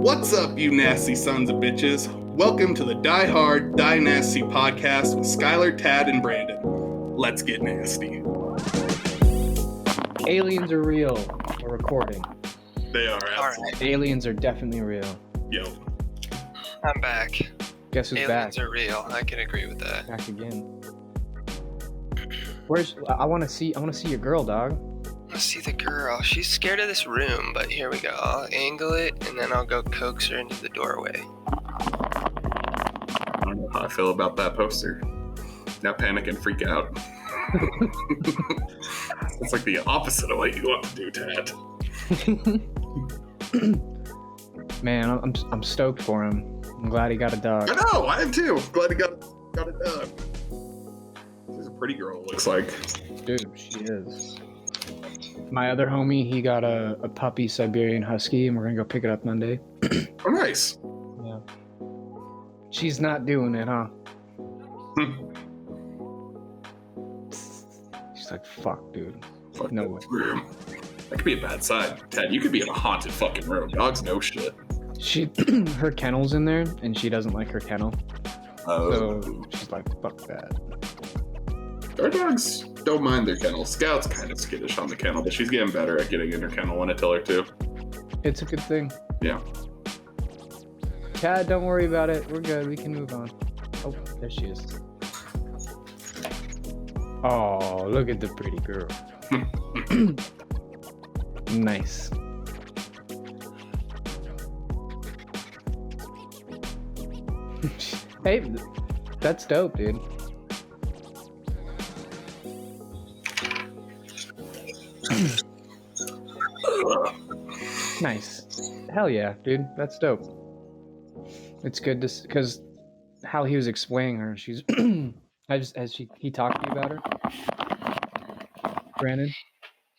What's up, you nasty sons of bitches? Welcome to the Die Hard, Die Nasty podcast with Schyler, Tad, and Brandon. Let's get nasty. Aliens are real. We're recording. They are, absolutely. Aliens are definitely real. Yo. I'm back. Guess who's Aliens back? are real. I can agree with that. Back again. I want to see your girl, dog. Let's see the girl. She's scared of this room, but here we go. I'll angle it, and then I'll go coax her into the doorway. I don't know how I feel about that poster. Now panic and freak out. It's like the opposite of what you want to do, Tad. Man, I'm stoked for him. I'm glad he got a dog. I know, I am too. Glad he got a dog. She's a pretty girl, it looks like. Dude, she is. My other homie, he got a puppy Siberian Husky, and we're gonna go pick it up Monday. Oh, nice. Yeah. She's not doing it, huh? She's like, fuck, dude. Fuck No that way. room. That could be a bad sign. Ted, you could be in a haunted fucking room. Dogs know shit. Her kennel's in there, and she doesn't like her kennel. Oh. So she's like, fuck that. Our dogs don't mind their kennel. Scout's kind of skittish on the kennel, but she's getting better at getting in her kennel when I tell her to. It's a good thing. Yeah. Tad, don't worry about it. We're good. We can move on. Oh, there she is. Oh, look at the pretty girl. Nice. Hey, that's dope, dude. Nice. Hell yeah, dude. That's dope. It's good to because how he was explaining her, she's he talked to you about her, Brandon?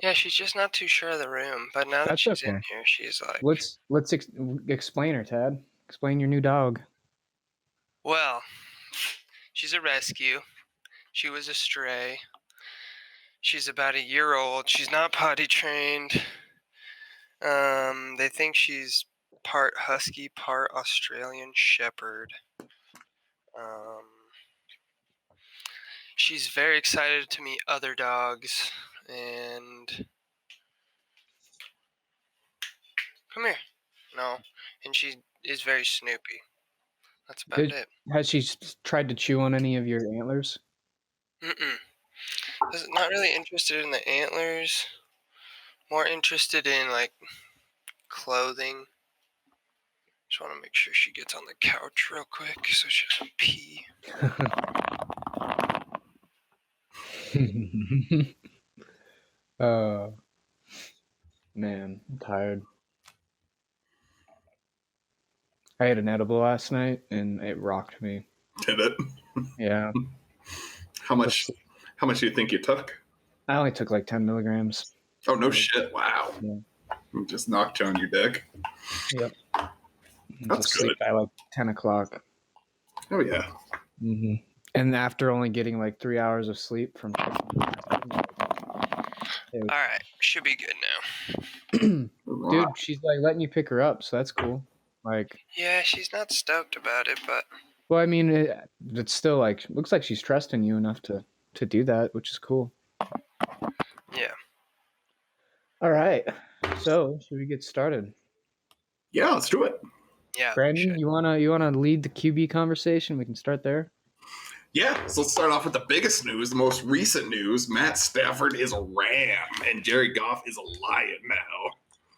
Yeah, she's just not too sure of the room, but now that That's she's okay. in here, she's like... Let's explain her, Tad. Explain your new dog. Well, she's a rescue. She was a stray. She's about a year old. She's not potty trained. They think she's part husky, part Australian shepherd. She's very excited to meet other dogs, and come here. No, and she is very snoopy. That's about it. Has she tried to chew on any of your antlers? Not really interested in the antlers. More interested in like clothing. Just want to make sure she gets on the couch real quick so she doesn't pee. Man, I'm tired. I ate an edible last night and it rocked me. Did it? Yeah. How much do you think you took? I only took like 10 milligrams. Oh, no shit. Wow. Yeah. You just knocked you on your dick. Yep. That's Sleep good. by like 10 o'clock. Oh, yeah. Mm-hmm. And after only getting like 3 hours of sleep from... Alright, should be good now. Dude, she's like letting you pick her up, so that's cool. Like, yeah, she's not stoked about it, but... Well, I mean, it's still like, looks like she's trusting you enough to do that, which is cool. Yeah. All right. So, should we get started? Yeah, let's do it. Yeah. Brandon, you wanna lead the QB conversation? We can start there. Yeah, so let's start off with the biggest news, the most recent news. Matt Stafford is a Ram, and Jared Goff is a Lion now.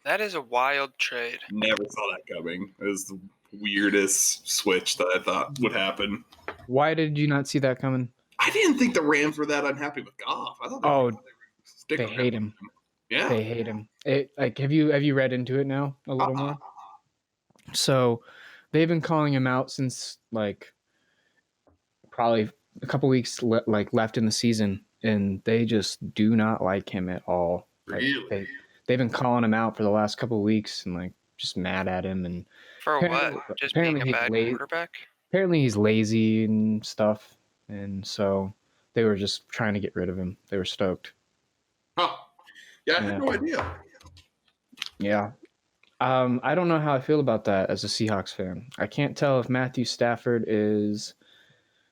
That is a wild trade. Never saw that coming. It was the weirdest switch that I thought would happen. Why did you not see that coming? I didn't think the Rams were that unhappy with Goff. I thought they hate him. Yeah, they hate him. Have you read into it now a little more? So, they've been calling him out since like probably a couple weeks left in the season, and they just do not like him at all. Really? They've been calling him out for the last couple of weeks and like just mad at him and For what? Just being a bad quarterback? Apparently he's lazy and stuff, and so they were just trying to get rid of him. They were stoked. Huh. Yeah, I had no idea. Yeah. I don't know how I feel about that as a Seahawks fan. I can't tell if Matthew Stafford is.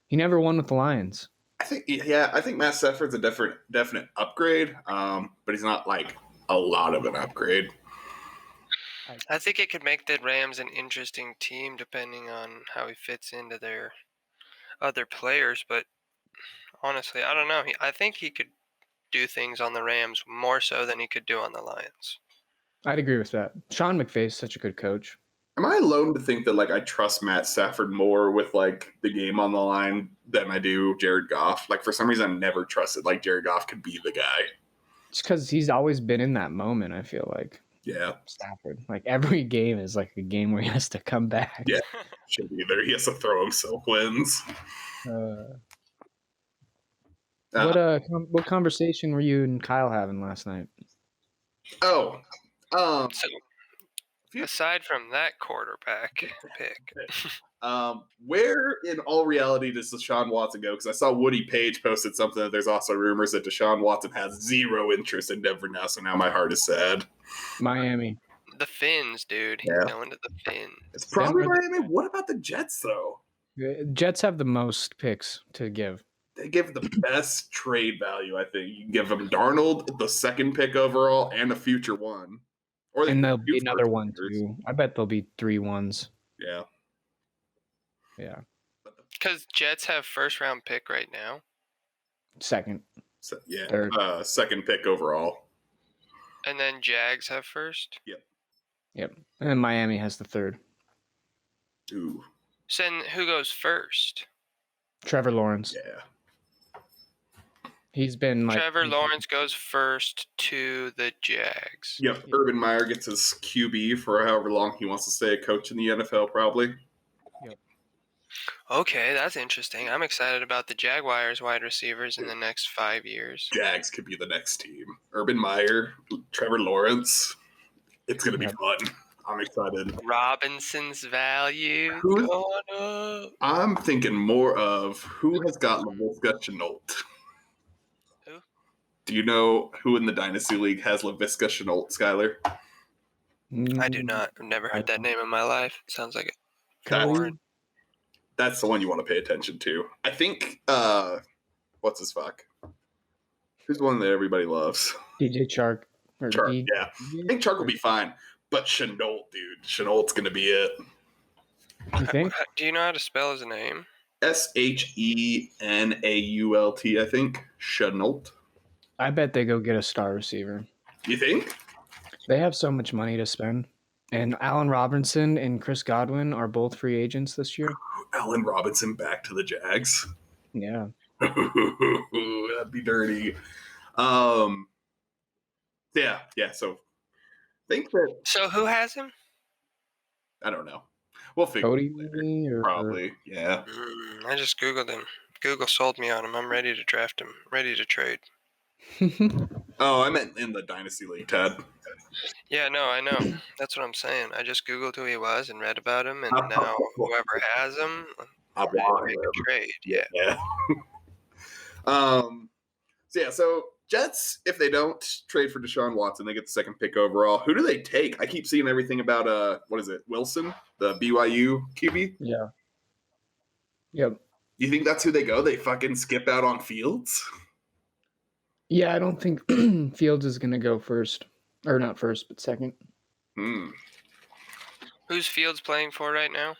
He never won with the Lions. I think Matt Stafford's a definite upgrade, but he's not like a lot of an upgrade. I think it could make the Rams an interesting team depending on how he fits into their other players, but honestly, I don't know. I think he could do things on the Rams more so than he could do on the Lions. I'd agree with that. Sean McVay's such a good coach. Am I alone to think that like I trust Matt Stafford more with like the game on the line than I do Jared Goff? Like for some reason, I never trusted like Jared Goff could be the guy. It's because he's always been in that moment. I feel like Stafford. Like every game is like a game where he has to come back. Yeah, should be there. He has to throw himself wins. What conversation were you and Kyle having last night? So aside from that quarterback pick, where in all reality does Deshaun Watson go? Because I saw Woody Page posted something that there's also rumors that Deshaun Watson has zero interest in Denver now. So now my heart is sad. Miami. The Finns, dude. He's going to the Finns. It's probably Miami. What about the Jets, though? Jets have the most picks to give. They give the best trade value, I think. You can give them Darnold, the second pick overall, and a future one. Or and there'll be another one, too. I bet there'll be 3 1s. Yeah. Yeah. Because Jets have first-round pick right now. Second. Third. Second pick overall. And then Jags have first? Yep. And then Miami has the third. Ooh. So then who goes first? Trevor Lawrence. Yeah. He's been like... Trevor Lawrence goes first to the Jags. Yep. Urban Meyer gets his QB for however long he wants to stay a coach in the NFL, probably. Yep. Okay, that's interesting. I'm excited about the Jaguars wide receivers in the next 5 years. Jags could be the next team. Urban Meyer, Trevor Lawrence. It's going to be fun. I'm excited. Robinson's value going up. I'm thinking more of who has got Laviska Shenault. Who? Do you know who in the Dynasty League has Laviska Shenault, Schyler? I do not. I've never heard that name in my life. It sounds like Cody. That's the one you want to pay attention to. I think, what's his fuck? Who's the one that everybody loves? DJ Chark. Chark, yeah. I think Chark will be fine. But Shenault, dude. Shenault's going to be it. You think? Do you know how to spell his name? Shenault, I think. Shenault. I bet they go get a star receiver. You think? They have so much money to spend. And Allen Robinson and Chris Godwin are both free agents this year. Allen Robinson back to the Jags. Yeah. That'd be dirty. Yeah. So think that. So who has him? I don't know. We'll figure Cody it later. Probably. Yeah. I just Googled him. Google sold me on him. I'm ready to draft him. Ready to trade. Oh, I meant in the Dynasty League, Ted. Yeah, no, I know. That's what I'm saying. I just Googled who he was and read about him, and now whoever has him, I'm ready to make a trade. Yeah. So Jets, if they don't trade for Deshaun Watson, they get the second pick overall. Who do they take? I keep seeing everything about what is it, Wilson, the BYU QB? Yeah. Yep. You think that's who they go? They fucking skip out on Fields? Yeah, I don't think Fields is going to go first. Or not first, but second. Who's Fields playing for right now?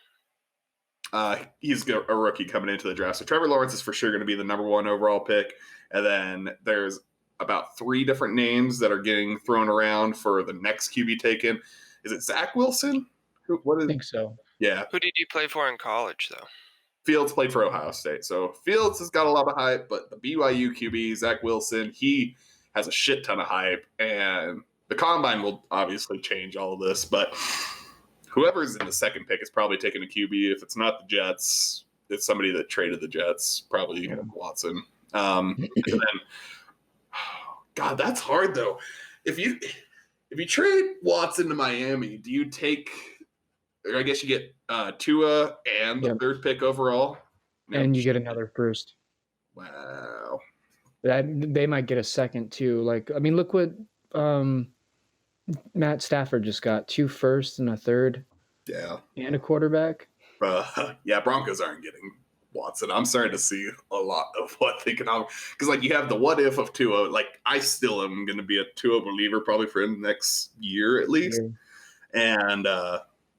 He's a rookie coming into the draft. So Trevor Lawrence is for sure going to be the number 1 overall pick. And then there's about 3 different names that are getting thrown around for the next QB taken. Is it Zach Wilson? I think so. Yeah. Who did he play for in college, though? Fields played for Ohio State. So Fields has got a lot of hype, but the BYU QB, Zach Wilson, he has a shit ton of hype. And the combine will obviously change all of this, but whoever's in the second pick is probably taking a QB. If it's not the Jets, it's somebody that traded the Jets, probably Watson. And then, God, that's hard though. If you trade Watson to Miami, do you take? Or I guess you get Tua and the third pick overall, and you get another first. Wow. They might get a second too. Like, I mean, look what Matt Stafford just got 2 firsts and a third Yeah. and a quarterback. Yeah, Broncos aren't getting Watson. I'm starting to see a lot of what they can have. Because, like, you have the what if of Tua. Like, I still am going to be a Tua believer probably for the next year at least. Yeah. And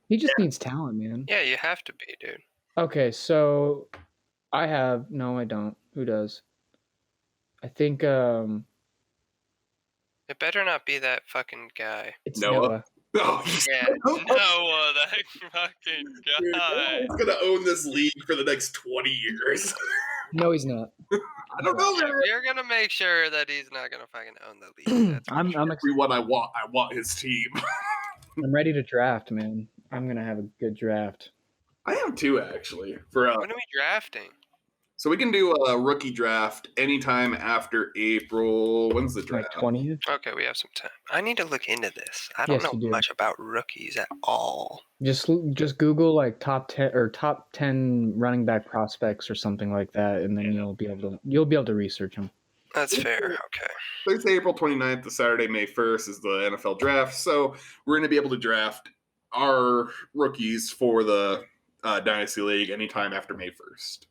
He just needs talent, man. Yeah, you have to be, dude. Okay, so I don't. Who does? I think It better not be that fucking guy. it's Noah. Noah. Oh, Yeah, Noah, that fucking guy. He's going to own this league for the next 20 years. No, he's not. I don't know, man. We're gonna make sure that he's not gonna fucking own the league. That's I'm Everyone I want his team. I'm ready to draft, man. I'm gonna have a good draft. I am too, actually. For when are we drafting? So we can do a rookie draft anytime after April. When's the Like draft? 20th. Okay, we have some time. I need to look into this. I don't Yes, you know do. much about rookies at all. Just Google like top 10 or top 10 running back prospects or something like that, and then you'll be able to research them. That's fair. Okay. Thursday, April 29th to Saturday, May 1st is the NFL draft. So we're going to be able to draft our rookies for the Dynasty League anytime after May 1st.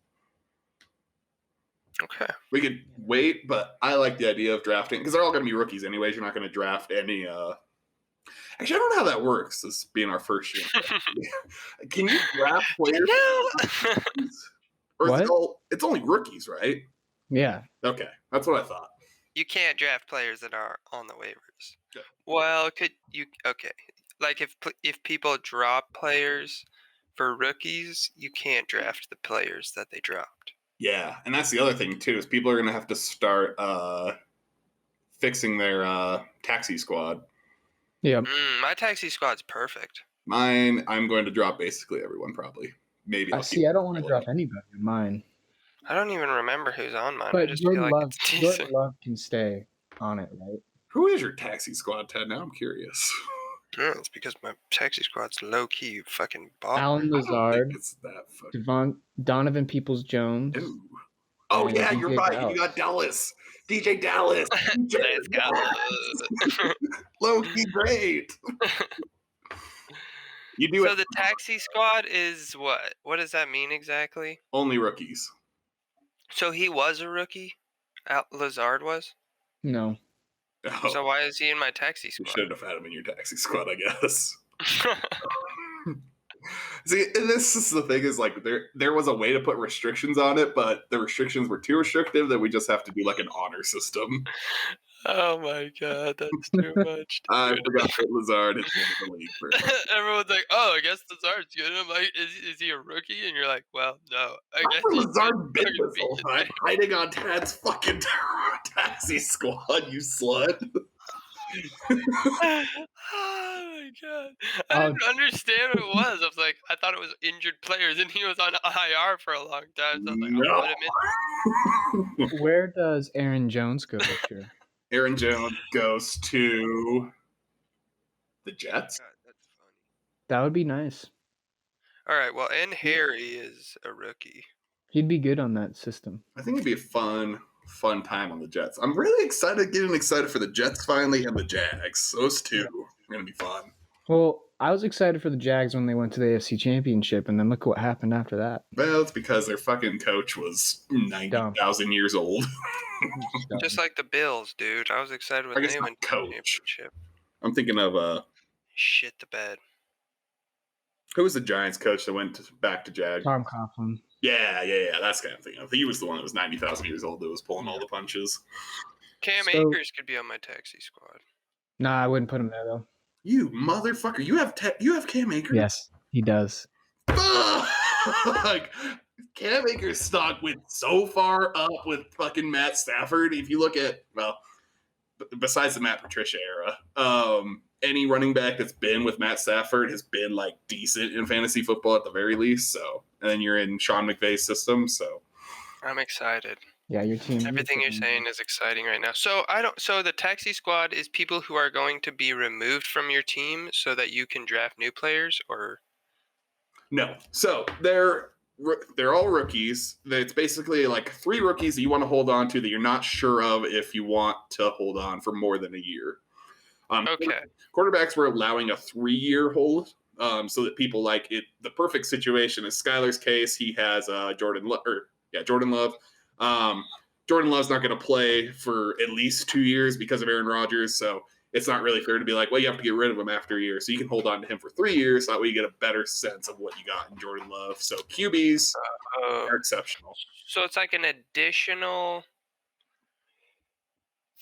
Okay. We could wait, but I like the idea of drafting because they're all going to be rookies anyways. You're not going to draft any. Actually, I don't know how that works. This being our first year, can you draft players? Or What? It's only rookies, right? Yeah. Okay, that's what I thought. You can't draft players that are on the waivers. Yeah. Well, could you? Okay. Like if people drop players for rookies, you can't draft the players that they dropped. Yeah, and that's the other thing too is people are going to have to start fixing their taxi squad. Yeah. My taxi squad's perfect. Mine, I'm going to drop basically everyone probably. Maybe. I don't want to drop anybody in mine. I don't even remember who's on mine. I But just Jordan feel like Love, it's decent. Jordan Love can stay on it, right? Who is your taxi squad, Ted? Now I'm curious. Yeah, it's because my taxi squad's low key fucking ball. Alan I don't Lazard, think it's that fucking. Donovan Peoples-Jones. Ooh. Oh and yeah, DJ you're right. Dallas. You got Dallas, DJ Dallas. Let's go. Low key great. You do So it. the taxi squad is what? What does that mean exactly? Only rookies. So he was a rookie? Lazard was? No. Oh, So why is he in my taxi you squad? should have had him in your taxi squad, I guess. See, and this is the thing is like there was a way to put restrictions on it, but the restrictions were too restrictive that we just have to do like an honor system. Oh my god, that's too much. I Dude. forgot that Lazard is in the league. Everyone's like, "Oh, I guess Lazard's good." I'm like, "Is he a rookie?" And you're like, "Well, no, I guess Where he's Lazard been fucking this whole beat time, hiding on Tad's fucking taxi squad, you slut. Oh my god! I didn't understand what it was. I was like, I thought it was injured players, and he was on IR for a long time. So I was like, I'll put him in. Where does Aaron Jones go this year? Aaron Jones goes to the Jets. God, that's funny. That would be nice. All right, well, and Harry is a rookie. He'd be good on that system. I think it'd be a fun time on the Jets. I'm really getting excited for the Jets finally and the Jags. Those two are going to be fun. Well, I was excited for the Jags when they went to the AFC Championship, and then look what happened after that. Well, it's because their fucking coach was 90,000 years old. Just like the Bills, dude. I was excited I when guess they not went to the coach. championship. I'm thinking of Shit the bed. who was the Giants coach that went back to Jag? Tom Coughlin. Yeah. That's kind of thing. He was the one that was 90,000 years old that was pulling all the punches. Cam So- Akers could be on my taxi squad. Nah, I wouldn't put him there though. You motherfucker! You have Cam Akers. Yes, he does. Fuck! Cam Akers' stock went so far up with fucking Matt Stafford. If you look at besides the Matt Patricia era, any running back that's been with Matt Stafford has been like decent in fantasy football at the very least. So, and then you're in Sean McVay's system. So, I'm excited. Yeah, your team. Everything you're saying is exciting right now. So So the taxi squad is people who are going to be removed from your team so that you can draft new players, or no. So they're all rookies. It's basically like 3 rookies that you want to hold on to that you're not sure of if you want to hold on for more than a year. Okay. Quarterbacks were allowing a 3-year hold, so that people like it. The perfect situation is Schyler's case. He has Jordan Love. Jordan Love's not going to play for at least 2 years because of Aaron Rodgers, so it's not really fair to be like, well, you have to get rid of him after a year, so you can hold on to him for 3 years. So that way you get a better sense of what you got in Jordan Love. So QBs are exceptional. So it's like an additional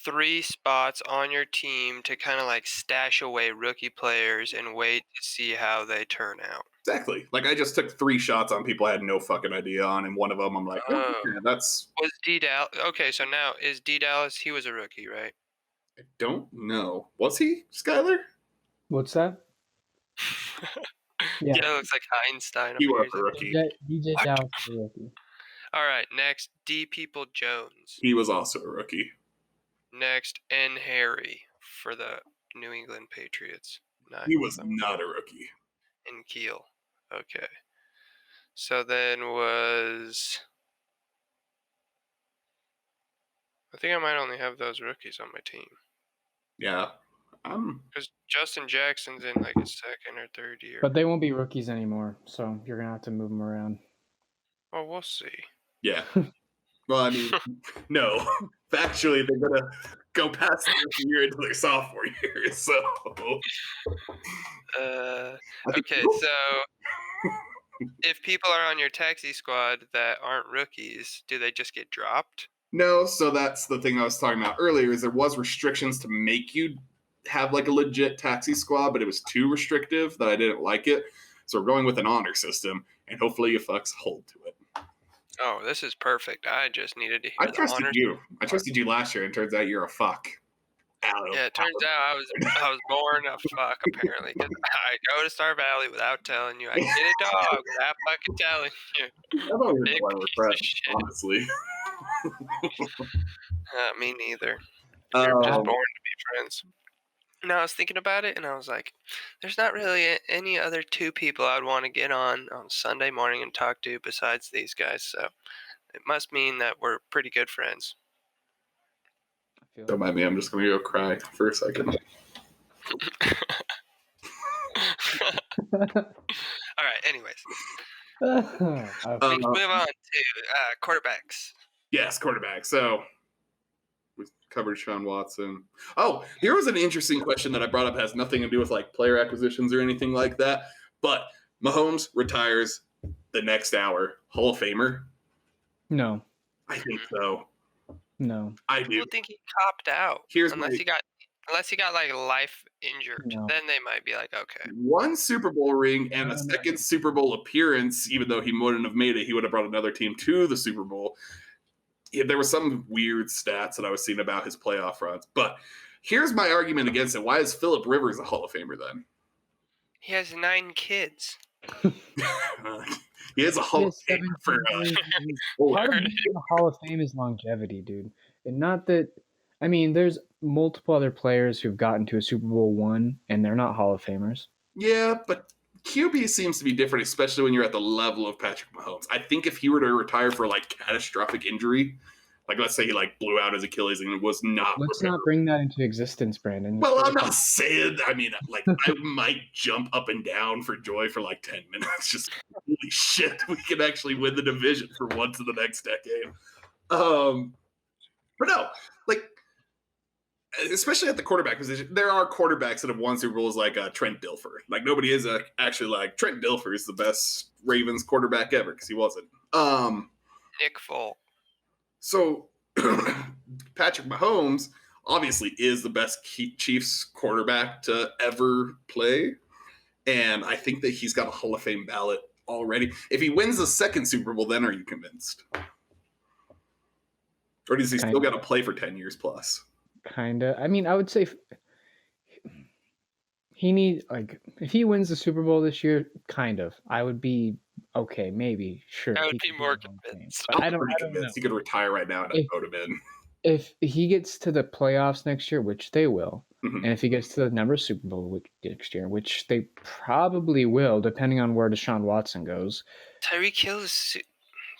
3 spots on your team to kind of like stash away rookie players and wait to see how they turn out. Exactly. Like I just took 3 shots on people I had no fucking idea on, and one of them I'm like, oh, yeah, that's. Was D Dallas okay? So now is D Dallas? He was a rookie, right? I don't know. Was he Schyler? What's that? Yeah, it looks like Einstein. He was a rookie. DJ Dallas is a rookie. All right, next D People Jones. He was also a rookie. Next N Harry for the New England Patriots. He was not a rookie. In Keel. Okay. So then was I think I might only have those rookies on my team. Yeah. Because Justin Jackson's in like his second or third year. But they won't be rookies anymore, so you're going to have to move them around. Well, we'll see. Yeah. Well, I mean, no. Factually, they're going to go past the rookie year into their sophomore year, so. Okay, so if people are on your taxi squad that aren't rookies, do they just get dropped? No, so that's the thing I was talking about earlier, is there was restrictions to make you have like a legit taxi squad, but it was too restrictive that I didn't like it. So we're going with an honor system, and hopefully you fucks hold to it. Oh, this is perfect. I just needed to hear I trusted you. I trusted you last year, and turns out you're a fuck. Yeah, it turns out I was born a fuck, apparently. 'Cause I go to Star Valley without telling you. I get a dog without fucking telling you. I don't even know why we're friends, honestly. Me neither. You're just born to be friends. And I was thinking about it, and I was like, there's not really any other 2 people I'd want to get on Sunday morning and talk to besides these guys. So it must mean that we're pretty good friends. Don't mind me. I'm just going to go cry for a second. All right, anyways. Let's move on to quarterbacks. Yes, quarterback. So we covered Sean Watson. Oh, here was an interesting question that I brought up. It has nothing to do with like player acquisitions or anything like that. But Mahomes retires the next hour. Hall of Famer? No. I think so. No. I do. People think he copped out. Unless he got like life injured, then they might be like, okay. 1 Super Bowl ring and a second Super Bowl appearance, even though he wouldn't have made it, he would have brought another team to the Super Bowl. Yeah, there were some weird stats that I was seeing about his playoff runs. But here's my argument against it. Why is Phillip Rivers a Hall of Famer then? He has 9 kids. He is a Hall of Famer for part of the Hall of Fame is longevity, dude. And not that, I mean, there's multiple other players who've gotten to a Super Bowl 1 and they're not Hall of Famers. Yeah, but QB seems to be different, especially when you're at the level of Patrick Mahomes. I think if he were to retire for like catastrophic injury, like let's say he like blew out his Achilles and was not. Let's not bring that into existence, Brandon. Well, I'm not saying. I mean, like I might jump up and down for joy for like 10 minutes. Just holy shit, we can actually win the division for once in the next decade. But no, like especially at the quarterback position, there are quarterbacks that have won Super Bowls like Trent Dilfer. Like nobody is actually like Trent Dilfer is the best Ravens quarterback ever because he wasn't. Nick Folk. So Patrick Mahomes obviously is the best Chiefs quarterback to ever play. And I think that he's got a Hall of Fame ballot already. If he wins the second Super Bowl, then are you convinced? Or does he still got to play for 10 years plus? Kinda. I mean, I would say he needs, like, if he wins the Super Bowl this year, kind of. I would be okay, maybe, sure. I would be more convinced. I don't know. He could retire right now and I'd vote him in. If he gets to the playoffs next year, which they will, and if he gets to the number of Super Bowl next year, which they probably will, depending on where Deshaun Watson goes. Tyreek Hill is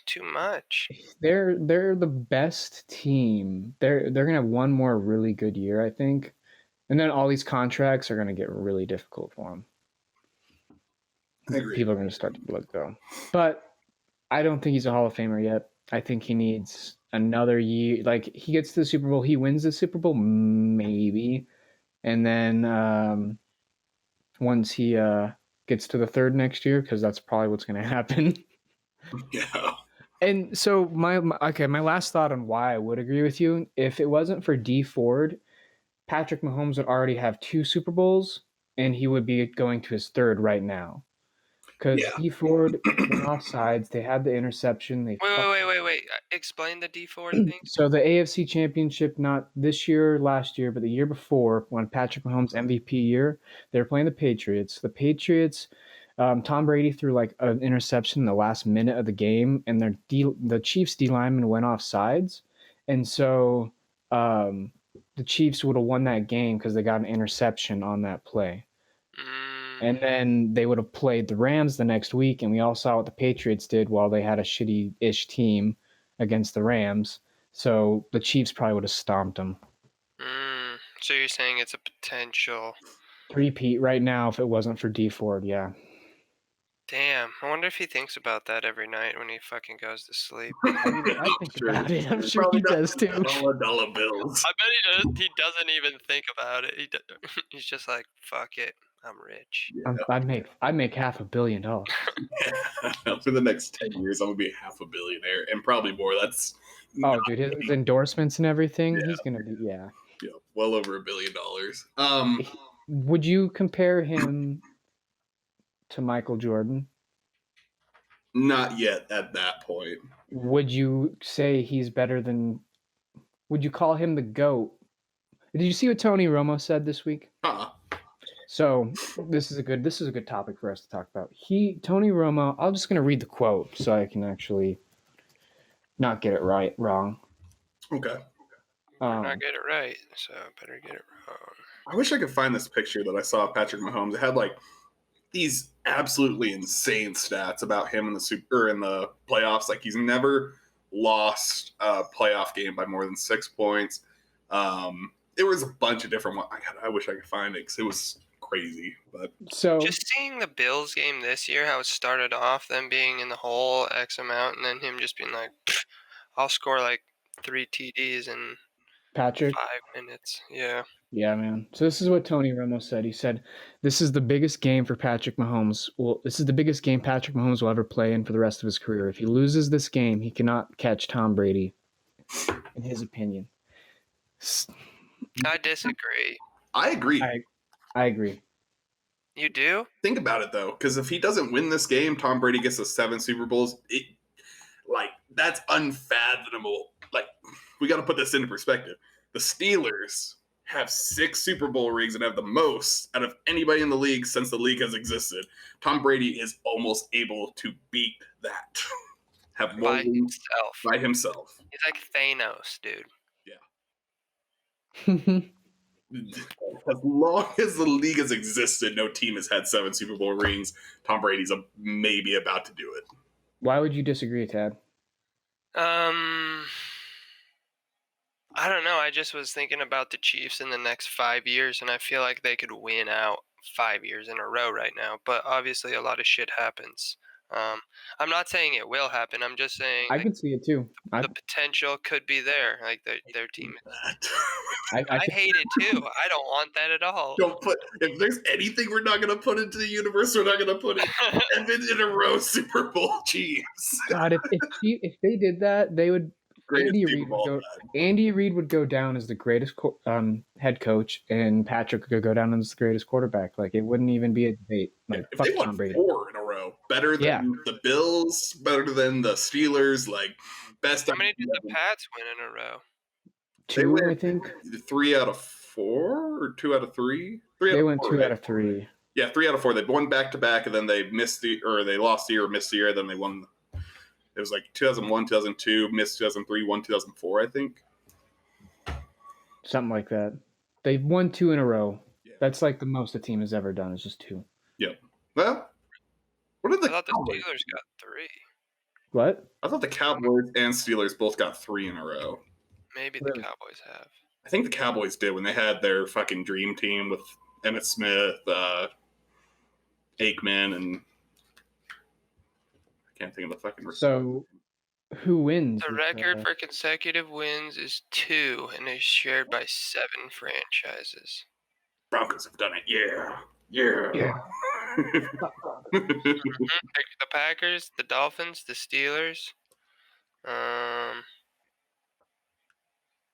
too much. They're the best team. They're gonna have one more really good year, I think, And then all these contracts are going to get really difficult for him. I agree. People are going to start to let go. But I don't think he's a Hall of Famer yet. I think he needs another year. Like, he gets to the Super Bowl. He wins the Super Bowl, maybe. And then once he gets to the third next year, because that's probably what's going to happen. Yeah. And so my last thought on why I would agree with you, if it wasn't for D Ford, Patrick Mahomes would already have 2 Super Bowls, and he would be going to his third right now. Because Yeah. D Ford went off sides. They had the interception. Wait. Explain the D4 thing. So the AFC Championship, not this year, last year, but the year before, when Patrick Mahomes MVP year, they were playing the Patriots. The Patriots, Tom Brady threw like an interception in the last minute of the game, and the Chiefs D lineman went off sides, and so the Chiefs would have won that game because they got an interception on that play. And then they would have played the Rams the next week, and we all saw what the Patriots did while they had a shitty-ish team against the Rams. So the Chiefs probably would have stomped them. So you're saying it's a potential Three-peat right now if it wasn't for D Ford, yeah. Damn. I wonder if he thinks about that every night when he fucking goes to sleep. I think about it. I'm sure Probably he does too. $dollar bills. I bet he doesn't even think about it. He's just like, fuck it, I'm rich. Yeah. I make $500 million. For the next 10 years, I'm gonna be half a billionaire and probably more. That's dude, his endorsements and everything. Yeah. He's gonna be well over $1 billion. Would you compare him to Michael Jordan? Not yet at that point. Would you say he's better than? Would you call him the GOAT? Did you see what Tony Romo said this week? So this is a good topic for us to talk about. Tony Romo. I'm just gonna read the quote so I can actually not get it wrong. Okay. Not get it right, so I better get it wrong. I wish I could find this picture that I saw of Patrick Mahomes. It had like these absolutely insane stats about him in the playoffs. Like, he's never lost a playoff game by more than 6 points. There was a bunch of different ones. I wish I could find it because it was crazy. But so just seeing the Bills game this year, how it started off, them being in the hole X amount, and then him just being like, I'll score like 3 TDs in Patrick 5 minutes. Yeah. Yeah, man. So this is what Tony Romo said. He said, "This is the biggest game for Patrick Mahomes. Well, this is the biggest game Patrick Mahomes will ever play in for the rest of his career. If he loses this game, he cannot catch Tom Brady." In his opinion. I disagree. I agree. I agree. You do? Think about it though, because if he doesn't win this game, Tom Brady gets the 7 Super Bowls. That's unfathomable. Like, we got to put this into perspective. The Steelers have 6 Super Bowl rings and have the most out of anybody in the league since the league has existed. Tom Brady is almost able to beat that. Have more by himself. He's like Thanos, dude. Yeah. As long as the league has existed, no team has had 7 Super Bowl rings. Tom Brady's maybe about to do it. Why would you disagree, Tad? I don't know. I just was thinking about the Chiefs in the next 5 years, and I feel like they could win out 5 years in a row right now. But obviously, a lot of shit happens. I'm not saying it will happen. I'm just saying I could see it too. The potential could be there. Like their team. I hate it too. I don't want that at all. If there's anything we're not going to put into the universe, we're not going to put it in a row Super Bowl Chiefs. God, if they did that, they would. Andy Reid would go down as the greatest head coach, and Patrick could go down as the greatest quarterback. Like, it wouldn't even be a debate. Like, if they won 4 in a row, better than the Bills, better than the Steelers, like best. How many did the Pats win in a row? 2, I think. 3 out of 4 or 2 out of 3. They went 2 out of 3. Yeah, 3 out of 4. They won back to back, and then they they lost the year or missed the year. Then they won. It was like 2001, 2002, missed 2003, won 2004, I think. Something like that. They've won 2 in a row. Yeah. That's like the most a team has ever done, is just 2. Yep. Well, what did I thought the Steelers got 3. What? I thought the Cowboys and Steelers both got 3 in a row. Maybe the Cowboys have. I think the Cowboys did when they had their fucking dream team with Emmitt Smith, Aikman, and I can't think of the fucking receiver. So, who wins? The record for consecutive wins is 2 and is shared by 7 franchises. Broncos have done it. Yeah. The Packers, the Dolphins, the Steelers,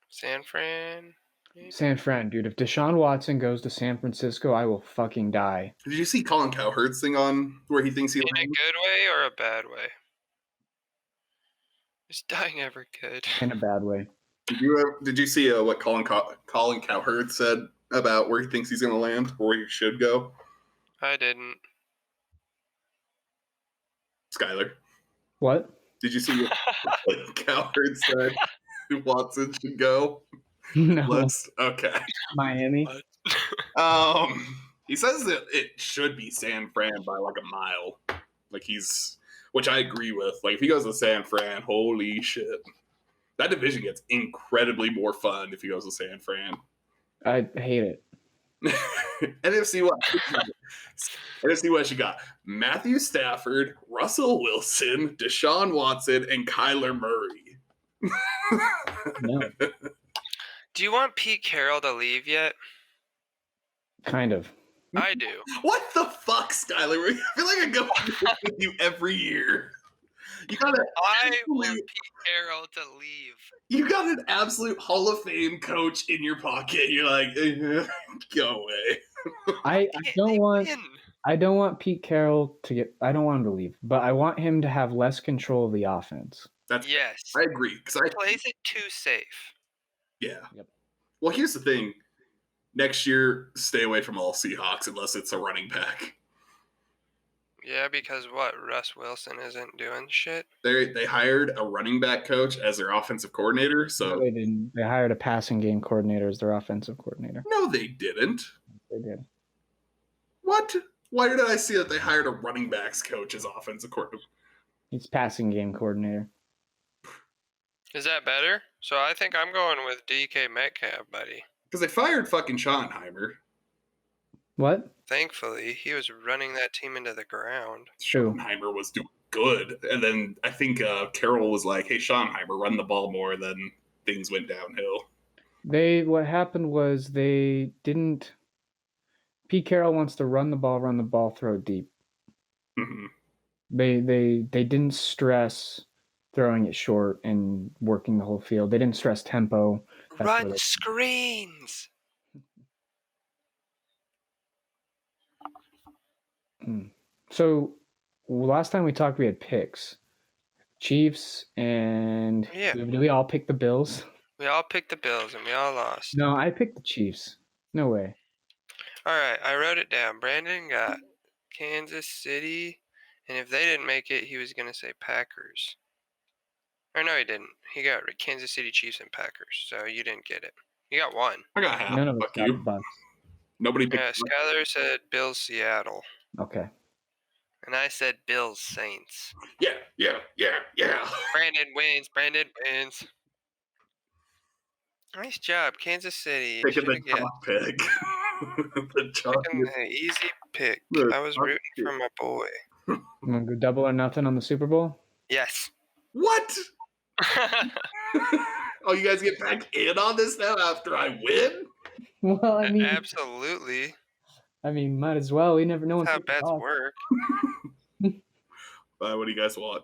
San Fran. maybe? San Fran, dude. If Deshaun Watson goes to San Francisco, I will fucking die. Did you see Colin Cowherd's thing on where he thinks he In a lands? good way or a bad way? Is dying ever good? In a bad way. Did you see what Colin Cowherd said about where he thinks he's going to land, or where he should go? I didn't. Schyler, What? did you see what Cowherd said Watson should go? No. Okay. Miami. He says that it should be San Fran by like a mile. Which I agree with. Like, if he goes to San Fran, holy shit. That division gets incredibly more fun if he goes to San Fran. I hate it. NFC West, you got Matthew Stafford, Russell Wilson, Deshaun Watson, and Kyler Murray. No. Do you want Pete Carroll to leave yet? Kind of. I do. What the fuck, Skyler? I feel like I go with you every year. I want Pete Carroll to leave. You got an absolute Hall of Fame coach in your pocket. You're like, go away. I don't want Pete Carroll to get. I don't want him to leave, but I want him to have less control of the offense. Yes. I agree. He plays it too safe. Yeah. Yep. Well, here's the thing. Next year, stay away from all Seahawks unless it's a running back. Yeah, because what? Russ Wilson isn't doing shit? They hired a running back coach as their offensive coordinator. So No, they didn't. They hired a passing game coordinator as their offensive coordinator. No, they didn't. They did. What? Why did I see that they hired a running backs coach as offensive coordinator? He's passing game coordinator. Is that better? So I think I'm going with DK Metcalf, buddy. Because they fired fucking Schottenheimer. What? Thankfully, he was running that team into the ground. True. Schottenheimer was doing good. And then I think Carroll was like, hey, Schottenheimer, run the ball more. Then things went downhill. What happened was they didn't. Pete Carroll wants to run the ball, throw deep. Mm-hmm. They didn't stress throwing it short and working the whole field. They didn't stress tempo. Run screens. So last time we talked, we had picks. Chiefs and did we all pick the Bills? We all picked the Bills and we all lost. No, I picked the Chiefs. No way. All right, I wrote it down. Brandon got Kansas City, and if they didn't make it, he was going to say Packers. Or no, he didn't. He got Kansas City Chiefs and Packers, so you didn't get it. You got one. I got half. None of us Fuck got you. the Bucks. Nobody picked. Yeah, Schyler said Bills Seattle. Okay. And I said Bills Saints. Yeah. Brandon wins. Nice job, Kansas City. Picking the top pick. Picking the easy pick. I was rooting for my boy. You want to go double or nothing on the Super Bowl? Yes. What? Oh, you guys get back in on this now after I win? Well, I mean, absolutely. I mean, might as well. We never know. That's how bets work. What do you guys want?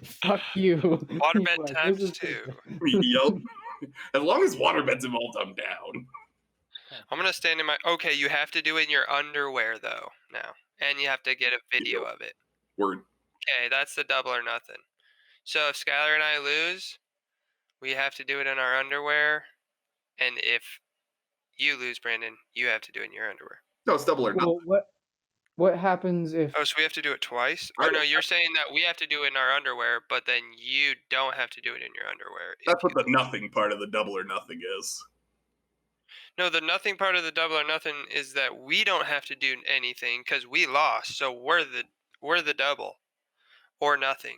Fuck you. Waterbed times 2. Yep. As long as waterbed's involved, I'm down. I'm gonna stand in my. Okay, you have to do it in your underwear though now, and you have to get a video of it. Word. Okay, that's the double or nothing. So if Schyler and I lose, we have to do it in our underwear, and if you lose, Brandon, you have to do it in your underwear. No, it's double or nothing. Well, what happens if? Oh, so we have to do it twice? Or no, you're saying that we have to do it in our underwear, but then you don't have to do it in your underwear. That's what the nothing part of the double or nothing is. No, the nothing part of the double or nothing is that we don't have to do anything because we lost, so we're the double or nothing.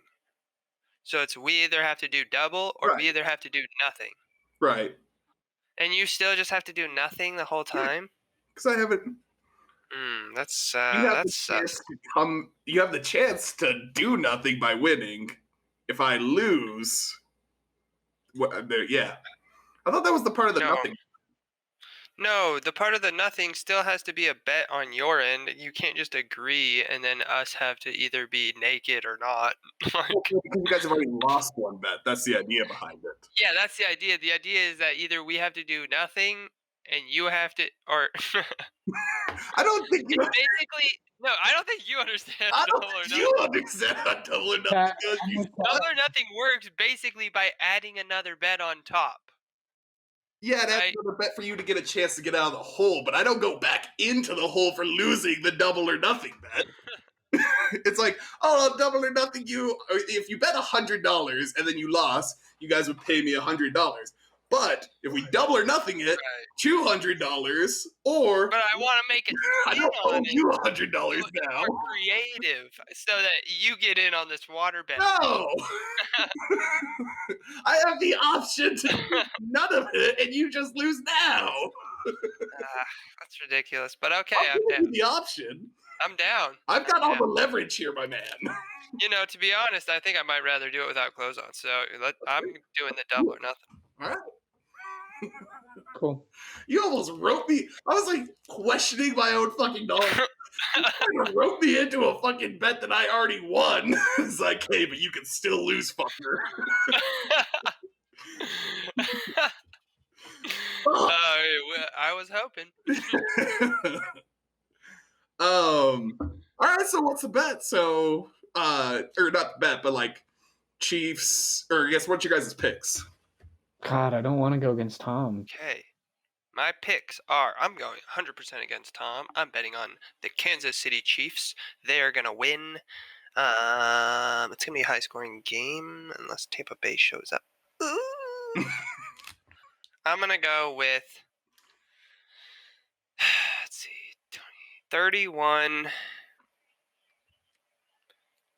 So it's we either have to do double or we either have to do nothing. Right. And you still just have to do nothing the whole time? Because I haven't. That's You have that's the chance sus. to come. You have the chance to do nothing by winning. If I lose, yeah. I thought that was the part of the No. nothing. No, the part of the nothing still has to be a bet on your end. You can't just agree and then us have to either be naked or not. Like, Because you guys have already lost one bet. That's the idea behind it. yeah, that's the idea. The idea is that either we have to do nothing and you have to, or I don't think you. it's basically no. I don't think you understand I don't double or think nothing. you understand how double or nothing Pat, goes. I'm You with Double Pat. or nothing works basically by adding another bet on top. Yeah, that's Right? another bet for you to get a chance to get out of the hole, but I don't go back into the hole for losing the double or nothing bet. It's like, oh, double or nothing. If you bet $100 and then you lost, you guys would pay me $100. But if we double or nothing it, Right. $200, or But I want to make a I spin don't on owe it. you So $100 it's now. more creative, so that you get in on this water bet. No, I have the option to do none of it, and you just lose now. That's ridiculous. But okay, I'll I'm give down. you the option. I'm down. I've got all Yeah. the leverage here, my man. You know, to be honest, I think I might rather do it without clothes on. So I'm doing the double or nothing. All right. Cool. You almost wrote me. I was like questioning my own fucking knowledge. You kind of wrote me into a fucking bet that I already won. It's like, hey, but you can still lose, fucker. I was hoping. All right. So what's the bet? So, or not the bet, but like Chiefs, or I guess what's your guys' picks? God, I don't want to go against Tom. Okay. My picks are I'm going 100% against Tom. I'm betting on the Kansas City Chiefs. They are going to win. It's going to be a high scoring game unless Tampa Bay shows up. Ooh. I'm going to go with, let's see, 31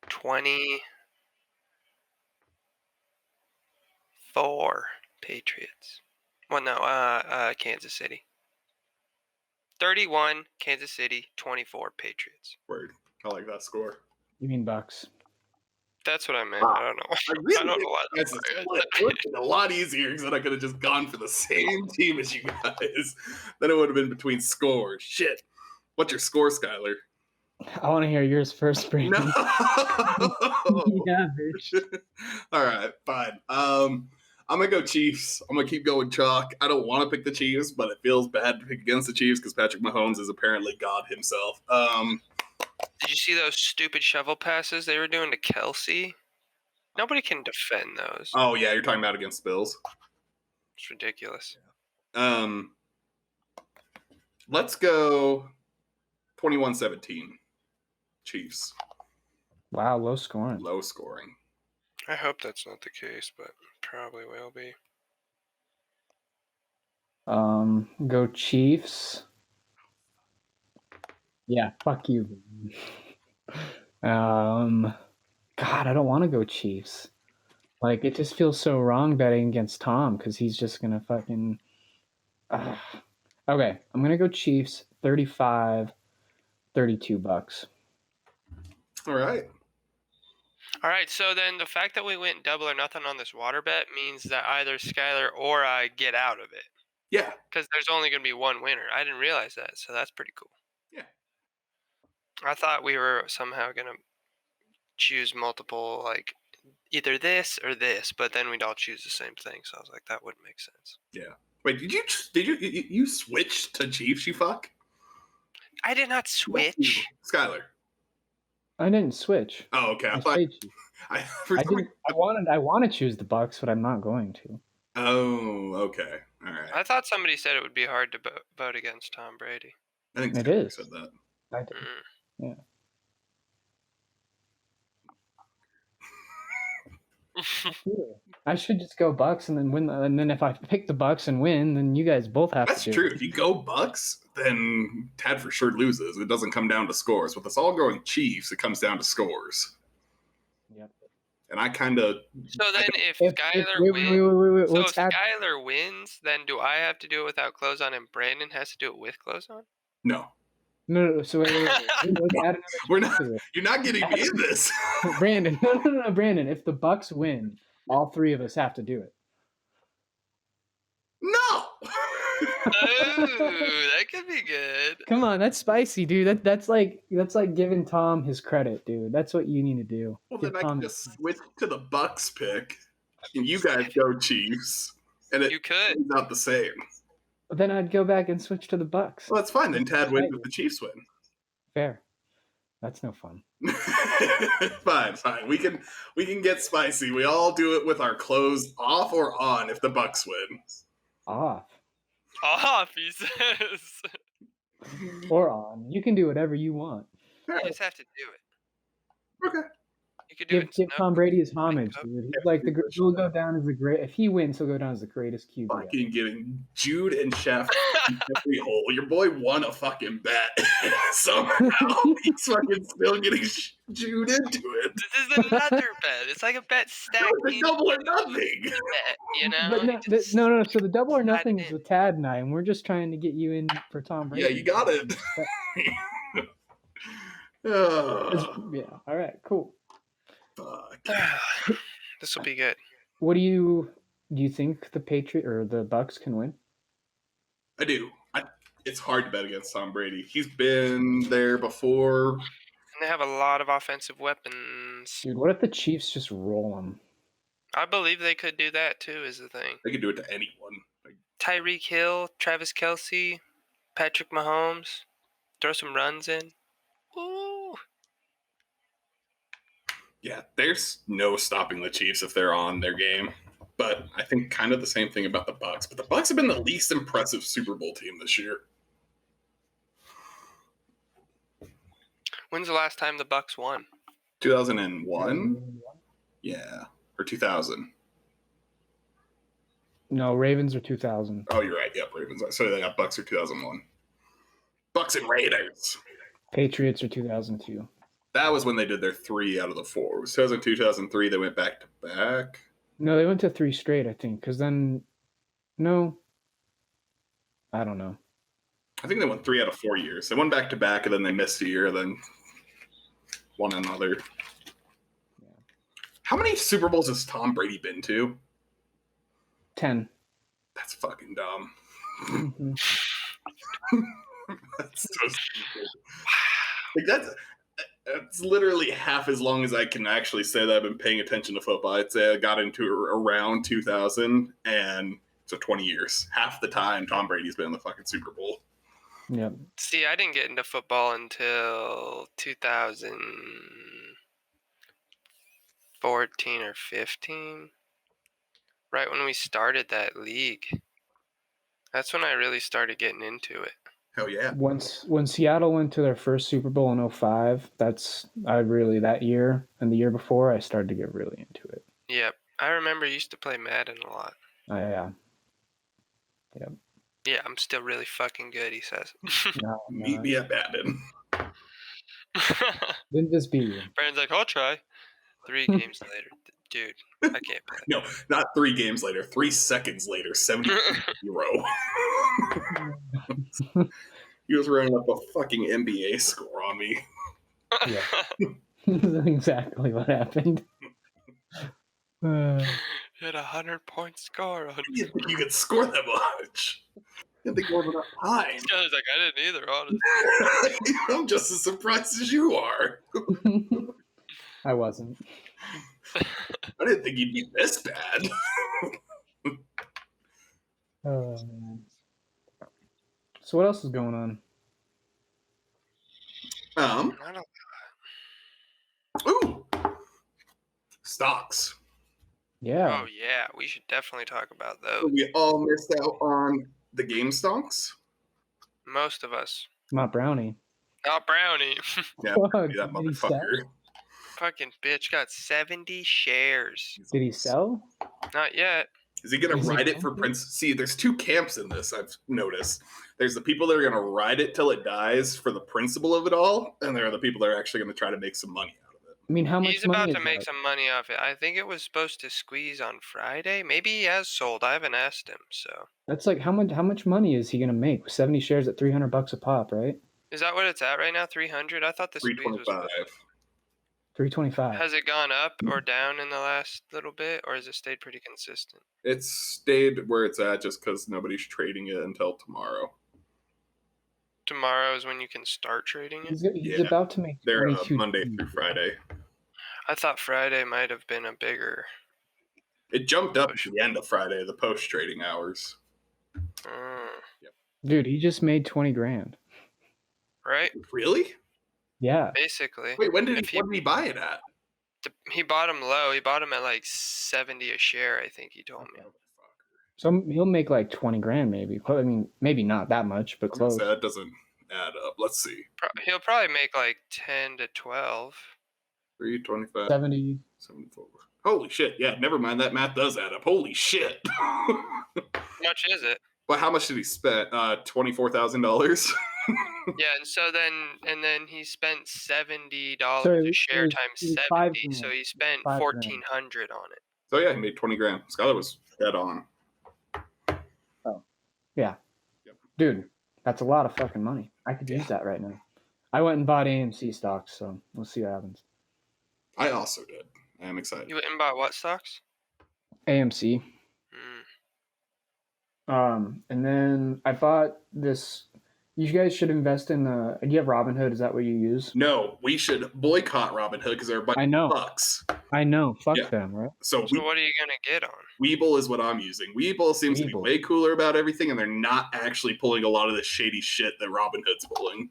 24 Patriots. Well, no, Kansas City. 31 Kansas City, 24 Patriots. Word. I like that score. You mean Bucks? That's what I meant. Wow. I don't know. I really I don't know why. That's it would have been a lot easier because then I could have just gone for the same team as you guys. Then it would have been between scores. Shit. What's your score, Schyler? I want to hear yours first, Brandon. No. Yeah, All right, fine. I'm gonna go Chiefs. I'm gonna keep going chalk. I don't want to pick the Chiefs, but it feels bad to pick against the Chiefs because Patrick Mahomes is apparently God himself. Did you see those stupid shovel passes they were doing to Kelsey? Nobody can defend those. Oh yeah, you're talking about against the Bills. It's ridiculous. Let's go 21-17. Chiefs. Wow, low scoring. Low scoring. I hope that's not the case, but probably will be. Go Chiefs. Yeah, fuck you. God, I don't want to go Chiefs. Like, it just feels so wrong betting against Tom because he's just gonna fucking. Okay, I'm gonna go Chiefs. 35, 32 bucks. All right. All right, so then the fact that we went double or nothing on this water bet means that either Schyler or I get out of it. Yeah. Because there's only going to be one winner. I didn't realize that, so that's pretty cool. Yeah. I thought we were somehow going to choose multiple, like, either this or this, but then we'd all choose the same thing. So I was like, that wouldn't make sense. Yeah. Wait, did you switch to Chiefs, you fuck? I did not switch. Skyler. I didn't switch. Oh, okay. I played Chiefs. I want to choose the Bucks, but I'm not going to. Oh, okay. All right. I thought somebody said it would be hard to vote against Tom Brady. I think It Skyler is. said that. I did. Yeah. I should just go Bucks and then win. And then if I pick the Bucks and win, then you guys both have That's to do true. it. If you go Bucks, then Tad for sure loses. It doesn't come down to scores. With us all going Chiefs, it comes down to scores. Yep. And I kind of. So then, if If Schyler wins, wait, so let's if add. Schyler wins, then do I have to do it without clothes on, and Brandon has to do it with clothes on? No. No. So wait. Let's add another. We're not. to it. You're not getting me in this. Brandon, no, Brandon. If the Bucks win, all three of us have to do it. No. Oh, that could be good. Come on, that's spicy, dude. That's like giving Tom his credit, dude. That's what you need to do. Well, Give then I Tom can his just switch to the Bucks pick, and you guys go Chiefs, and it You could. turns out the same. Then I'd go back and switch to the Bucks. Well, that's fine. Then Tad wins if the Chiefs win. Fair. That's no fun. Fine. We can get spicy. We all do it with our clothes off or on if the Bucks win. Off. Off, he says. Or on. You can do whatever you want. You just have to do it. Okay. You could do it. Give Tom Brady his homage, Up. dude. He's like he'll go down as the great. If he wins, he'll go down as the greatest QB. Fucking getting Jude and Chef in every hole. Your boy won a fucking bet. Somehow he's fucking still getting Jude into it. This is another bet. It's like a bet stacked. It's a double or nothing. Bet, you know? But Just no. So the double or add nothing it is in. with Tad and I, and we're just trying to get you in for Tom Brady. Yeah, you got it. Yeah. All right. Cool. Fuck. This will be good. What do you think the Patriot or the Bucks can win? I do. It's hard to bet against Tom Brady. He's been there before. And they have a lot of offensive weapons. Dude, what if the Chiefs just roll them? I believe they could do that too, is the thing. They could do it to anyone. Tyreek Hill, Travis Kelce, Patrick Mahomes. Throw some runs in. Ooh. Yeah, there's no stopping the Chiefs if they're on their game. But I think kind of the same thing about the Bucks. But the Bucks have been the least impressive Super Bowl team this year. When's the last time the Bucks won? 2001? Yeah. Or 2000. No, Ravens are 2000. Oh, you're right. Yep, Ravens. So they got Bucks or 2001. Bucks and Raiders. Patriots are 2002. That was when they did their 3 out of the 4. It was 2002, 2003. They went back to back. No, they went to 3 straight, I think. Because then, no, I don't know. I think they won 3 out of 4 years. They went back to back, and then they missed a year, then won another. Yeah. How many Super Bowls has Tom Brady been to? 10. That's fucking dumb. Mhm. That's so stupid. Like that's literally half as long as I can actually say that I've been paying attention to football. I'd say I got into around 2000, and so 20 years. Half the time Tom Brady's been in the fucking Super Bowl. Yep. See, I didn't get into football until 2014 or 15. Right when we started that league. That's when I really started getting into it. Hell yeah. When Seattle went to their first Super Bowl in 2005, that year and the year before, I started to get really into it. Yep. I remember I used to play Madden a lot. Yeah. Yep. Yeah, I'm still really fucking good, he says. No, Meet me at Madden. didn't just be you. Brandon's like, I'll try. 3 games later. Dude, I can't play. No, not 3 games later. 3 seconds later. 70-0. He was running up a fucking NBA score on me. Yeah. That's exactly what happened. You had a 100-point score on You didn't think you could score that much. You didn't think you had enough time. This guy's like, I didn't either, honestly. I'm just as surprised as you are. I wasn't. I didn't think you'd be this bad. Oh, man. So what else is going on? I don't Ooh. Stocks. Yeah. Oh, yeah. We should definitely talk about those. We all missed out on the game stocks. Most of us. Not Brownie. Not Brownie. Yeah, Fuck, that did he motherfucker. Fucking bitch got 70 shares. Did he sell? Not yet. Is he going Is to he ride it for tempted? Prince? See, there's 2 camps in this, I've noticed. There's the people that are going to ride it till it dies for the principle of it all, and there are the people that are actually going to try to make some money out of it. I mean, how much He's money about is to make that? some money off it. I think it was supposed to squeeze on Friday. Maybe he has sold. I haven't asked him. So That's like how much money is he gonna make? 70 shares at $300 a pop, right? is that what it's at right now? 300. I thought the squeeze was. 325. 325. Has it gone up or down in the last little bit, or has it stayed pretty consistent? It's stayed where it's at just because nobody's trading it until tomorrow. Tomorrow is when you can start trading it. He's Yeah. about to make They're 22. Monday through Friday. I thought Friday might have been a bigger. It jumped up at the end of Friday, the post trading hours. Dude, he just made 20 grand. Right? Really? Yeah. Basically. Wait, when did If he buy it at? He bought him low. He bought him at like 70 a share, I think he told me. So he'll make like 20 grand maybe. I mean, maybe not that much, but close. That doesn't add up. Let's see. He'll probably make like 10 to 12. 325. 70. 74. Holy shit. Yeah, never mind. That math does add up. Holy shit. How much is it? But how much did he spend? $24,000. Yeah, and then he spent $70 So a share it times was 70, so he spent 5 grand. $1,400 on it. So yeah, he made 20 grand. Schyler was dead on. Oh, yeah. Yep. Dude, that's a lot of fucking money. I could use that right now. I went and bought AMC stocks, so we'll see what happens. I also did. I am excited. You went and bought what stocks? AMC. And then I bought this. You guys should invest in do you have Robinhood? Is that what you use? No, we should boycott Robinhood because they're a bunch of bucks. I know. Fuck them, right? So what are you going to get on? Webull is what I'm using. Webull seems to be way cooler about everything, and they're not actually pulling a lot of the shady shit that Robinhood's pulling.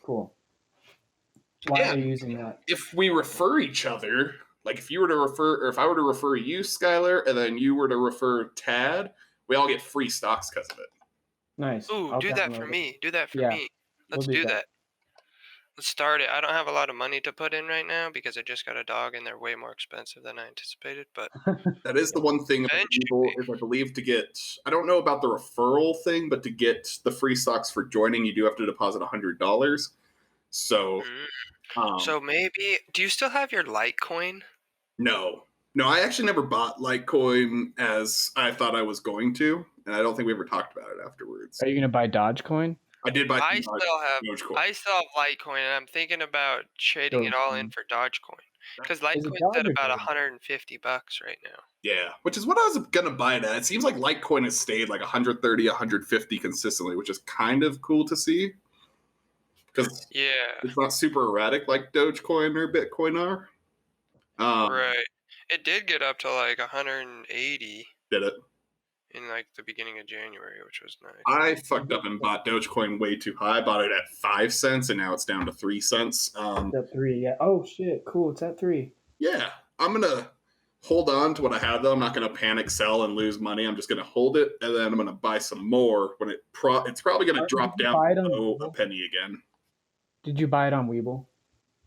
Cool. Why are you using that? If we refer each other, like if you were to refer, or if I were to refer you, Schyler, and then you were to refer Tad, we all get free stocks because of it. Nice. Ooh, do that for me. Do that for me. Let's do that. Let's start it. I don't have a lot of money to put in right now because I just got a dog and they're way more expensive than I anticipated. But that is the one thing about Webull is I believe to get, I don't know about the referral thing, but to get the free stocks for joining, you do have to deposit $100. So, so maybe, do you still have your Litecoin? No, I actually never bought Litecoin as I thought I was going to, and I don't think we ever talked about it afterwards. Are you gonna buy Dogecoin? I did buy. I still have Litecoin, and I'm thinking about trading it all in for Dogecoin because Litecoin's at about $150 right now. Yeah, which is what I was gonna buy it at. It seems like Litecoin has stayed like 130, 150 consistently, which is kind of cool to see. Because it's not super erratic like Dogecoin or Bitcoin are. Right. It did get up to like 180. Did it? In like the beginning of January, which was nice. I fucked up and bought Dogecoin way too high. I bought it at 5 cents, and now it's down to 3 cents. It's at 3, yeah. Oh shit, cool. It's at 3. Yeah, I'm gonna hold on to what I have though. I'm not gonna panic sell and lose money. I'm just gonna hold it, and then I'm gonna buy some more when it's probably gonna drop down below a penny again. Did you buy it on Webull?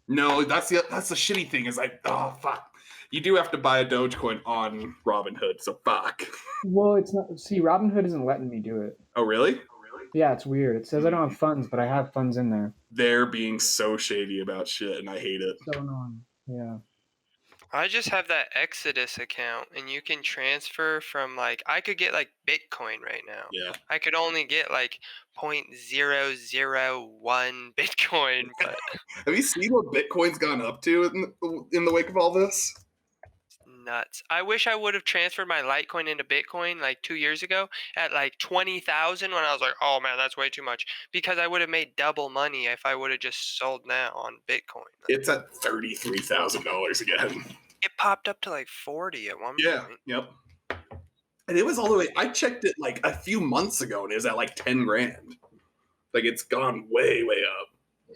No, that's the shitty thing is like, oh fuck. You do have to buy a Dogecoin on Robinhood, so fuck. Well, it's not. See, Robinhood isn't letting me do it. Oh, really? Yeah, it's weird. It says I don't have funds, but I have funds in there. They're being so shady about shit, and I hate it. So annoying. Yeah. I just have that Exodus account, and you can transfer from like I could get like Bitcoin right now. Yeah. I could only get like 0.001 Bitcoin. But have you seen what Bitcoin's gone up to in the wake of all this? Nuts. I wish I would have transferred my Litecoin into Bitcoin like 2 years ago at like 20,000 when I was like, oh man, that's way too much, because I would have made double money if I would have just sold now on Bitcoin. It's at $33,000 again. It popped up to like 40 at one point. Yep. And it was all the way, I checked it like a few months ago and it was at like 10 grand. Like it's gone way, way up.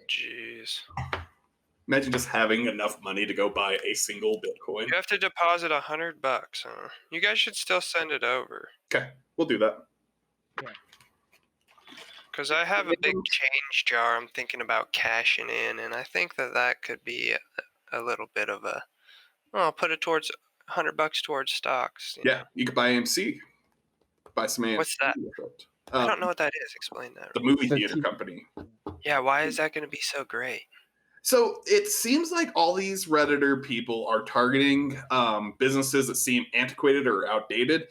Jeez. Imagine just having enough money to go buy a single Bitcoin. You have to deposit $100, huh? You guys should still send it over. Okay, we'll do that. Because I have a big change jar I'm thinking about cashing in, and I think that could be a little bit of a... Well, I'll put it towards $100 towards stocks. You could buy AMC. Buy some AMC. What's that? I don't know what that is. Explain that. The movie theater company. Yeah, why is that going to be so great? So it seems like all these Redditor people are targeting businesses that seem antiquated or outdated,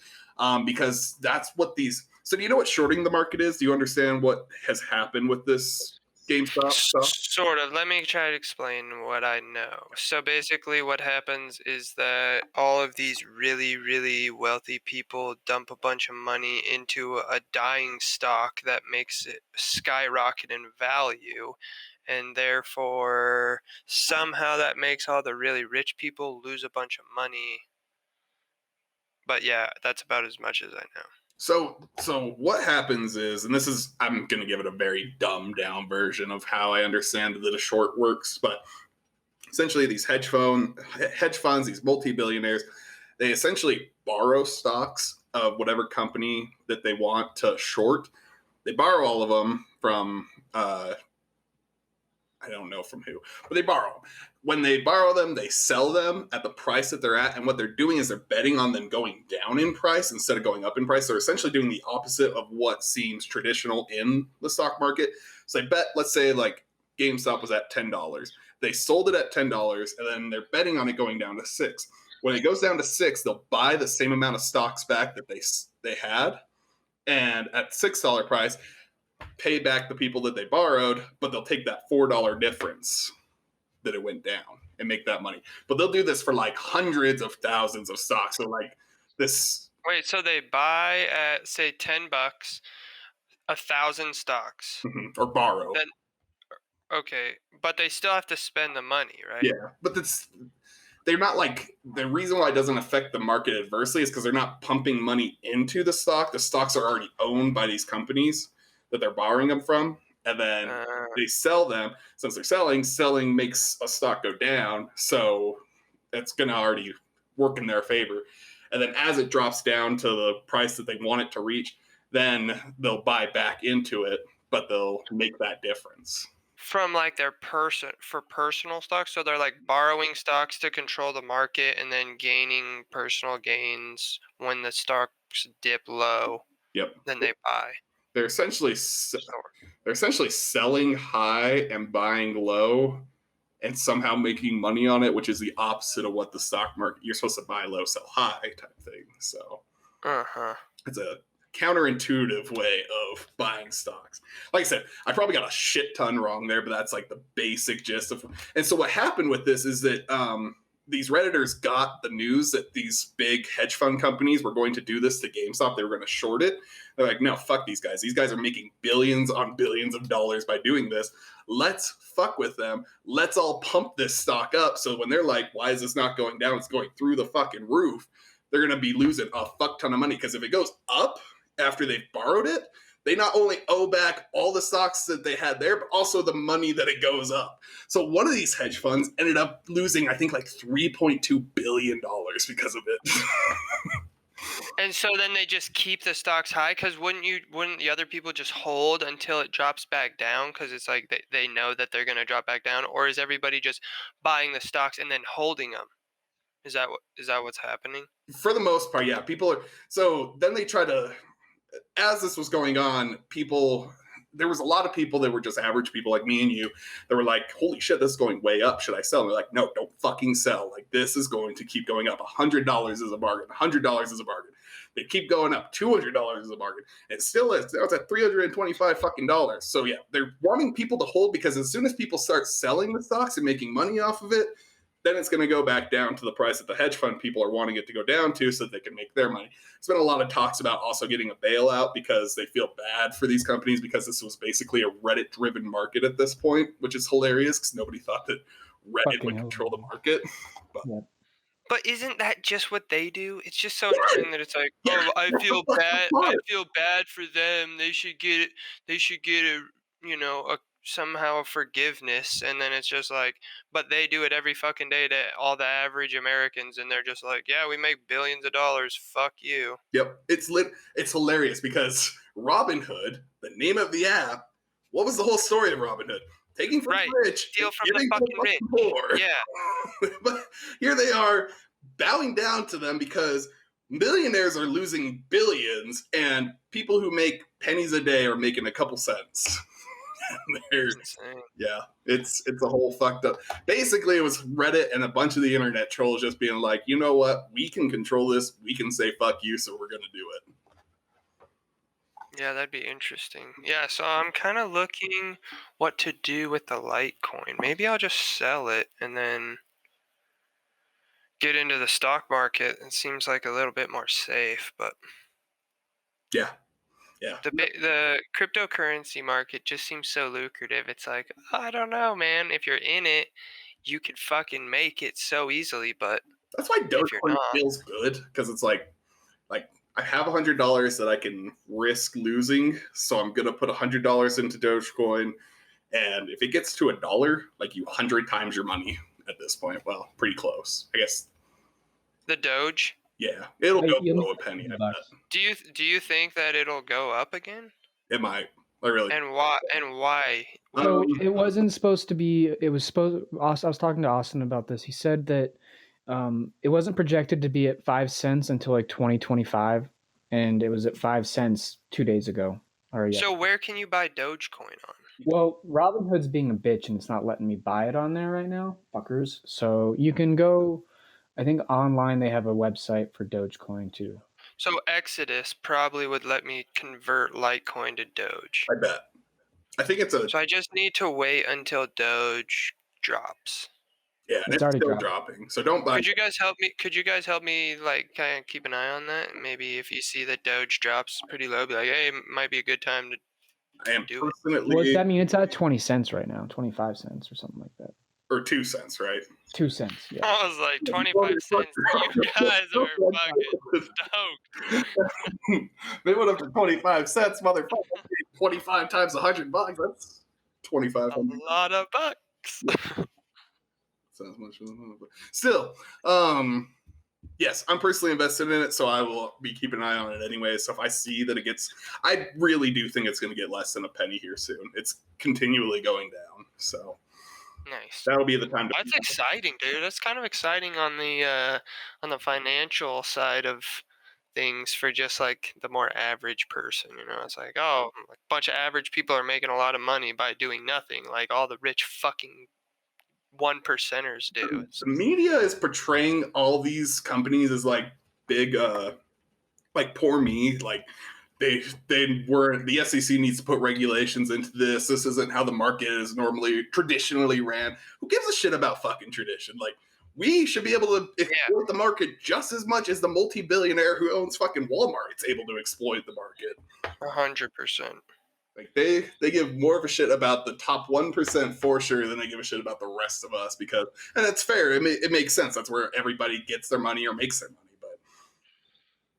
because that's what these. So do you know what shorting the market is? Do you understand what has happened with this GameStop stuff? Sort of. Let me try to explain what I know. So basically, what happens is that all of these really, really wealthy people dump a bunch of money into a dying stock that makes it skyrocket in value. And therefore, somehow that makes all the really rich people lose a bunch of money. But yeah, that's about as much as I know. So what happens is, and this is, I'm going to give it a very dumbed down version of how I understand that a short works, but essentially these hedge funds, these multi-billionaires, they essentially borrow stocks of whatever company that they want to short. They borrow all of them from, I don't know from who, but they borrow them. When they borrow them, they sell them at the price that they're at. And what they're doing is they're betting on them going down in price instead of going up in price. They're essentially doing the opposite of what seems traditional in the stock market. So they bet, let's say like GameStop was at $10. They sold it at $10 and then they're betting on it going down to $6. When it goes down to $6, they'll buy the same amount of stocks back that they had. And at $6 price, pay back the people that they borrowed, but they'll take that $4 difference that it went down and make that money. But they'll do this for like hundreds of thousands of stocks. So like this. Wait, so they buy at say $10, 1,000 stocks, Or borrow. Then, okay, but they still have to spend the money, right? Yeah, but they're not like, the reason why it doesn't affect the market adversely is because they're not pumping money into the stock. The stocks are already owned by these companies that they're borrowing them from, and then they sell them. Since they're selling makes a stock go down, so it's going to already work in their favor. And then as it drops down to the price that they want it to reach, then they'll buy back into it, but they'll make that difference. From like their personal stocks, so they're like borrowing stocks to control the market and then gaining personal gains when the stocks dip low. Yep. Then they buy. They're essentially selling high and buying low and somehow making money on it, which is the opposite of what the stock market, you're supposed to buy low, sell high type thing. So it's a counterintuitive way of buying stocks. Like I said, I probably got a shit ton wrong there, but that's like the basic gist of. And so what happened with this is that these Redditors got the news that these big hedge fund companies were going to do this to GameStop. They were going to short it. They're like, no, fuck these guys. These guys are making billions on billions of dollars by doing this. Let's fuck with them. Let's all pump this stock up. So when they're like, why is this not going down? It's going through the fucking roof. They're going to be losing a fuck ton of money. Because if it goes up after they've borrowed it, they not only owe back all the stocks that they had there, but also the money that it goes up. So one of these hedge funds ended up losing, I think, like $3.2 billion because of it. And so then they just keep the stocks high, because wouldn't the other people just hold until it drops back down, because it's like they know that they're going to drop back down? Or is everybody just buying the stocks and then holding them? Is that what's happening? For the most part, yeah. People are. So then they try to, as this was going on, there was a lot of people that were just average people like me and you that were like, holy shit, this is going way up. Should I sell? And they're like, no, don't fucking sell. Like, this is going to keep going up. $100 is a bargain. $100 is a bargain. They keep going up. $200 is a bargain. And it still is. Now it's at $325 fucking dollars. So yeah, they're wanting people to hold, because as soon as people start selling the stocks and making money off of it, then it's going to go back down to the price that the hedge fund people are wanting it to go down to so that they can make their money. There's been a lot of talks about also getting a bailout because they feel bad for these companies, because this was basically a Reddit-driven market at this point, which is hilarious because nobody thought that Reddit would control the market. But isn't that just what they do? It's just so annoying that it's like, oh, I feel bad. I feel bad for them. They should get somehow a forgiveness. And then it's just like, but they do it every fucking day to all the average Americans, and they're just like, yeah, we make billions of dollars. Fuck you. Yep. It's hilarious because Robinhood, the name of the app, what was the whole story of Robinhood? Taking from the rich, steal from the fucking rich. Poor. Yeah. But here they are bowing down to them because millionaires are losing billions and people who make pennies a day are making a couple cents. There's, Insane. yeah, it's a whole fucked up. Basically, it was Reddit and a bunch of the internet trolls just being like, you know what, we can control this. We can say fuck you, so we're gonna do it. Yeah, that'd be interesting. Yeah, so I'm kind of looking what to do with the Litecoin. Maybe I'll just sell it and then get into the stock market. It seems like a little bit more safe, but Yeah. the cryptocurrency market just seems so lucrative. It's like, I don't know, man. If you're in it, you could fucking make it so easily, but That's why you're Dogecoin not. feels good, because it's like I have $100 that I can risk losing, so I'm gonna put $100 into Dogecoin, and if it gets to $1, like, you 100 times your money at this point. Well, pretty close, I guess. The Doge. Yeah, it'll go You below a make penny. I $100. bet. Do you think that it'll go up again? It might. I really. And why? And why? So it wasn't supposed to be. It was supposed. I was talking to Austin about this. He said that it wasn't projected to be at 5 cents until like 2025, and it was at 5 cents 2 days ago. Or yeah. So where can you buy Dogecoin on? Well, Robinhood's being a bitch and it's not letting me buy it on there right now, fuckers. So you can go. I think online they have a website for Dogecoin too. So Exodus probably would let me convert Litecoin to Doge. I bet. I think it's a. So I just need to wait until Doge drops. Yeah, and it's already still dropped. dropping. So don't buy. Could you guys help me? Could you guys help me, like, kind of keep an eye on that? Maybe if you see that Doge drops pretty low, be like, hey, it might be a good time to. I am do it. personally. Well, I mean, it's at 20 cents right now, 25 cents or something like that. Or 2 cents, right? 2 cents, yeah. I was like, 25 cents. You guys are fucking stoked. They went up to 25 cents, motherfucker. 25 times $100. That's 2,500. A lot of bucks. Sounds much. Still, yes, I'm personally invested in it, so I will be keeping an eye on it anyway. So if I see that it gets, I really do think it's going to get less than a penny here soon. It's continually going down, so Nice. that'll be the time to. That's exciting, dude. That's kind of exciting on the financial side of things for just like the more average person. You know, it's like, oh, like a bunch of average people are making a lot of money by doing nothing, like all the rich fucking 1%ers do. The media is portraying all these companies as like big, like poor me, like. They were, the SEC needs to put regulations into this. This isn't how the market is normally traditionally ran. Who gives a shit about fucking tradition? Like, we should be able to exploit the market just as much as the multi-billionaire who owns fucking Walmart is able to exploit the market. 100%. Like, they give more of a shit about the top 1% for sure than they give a shit about the rest of us, because, and it's fair. It makes sense. That's where everybody gets their money or makes their money.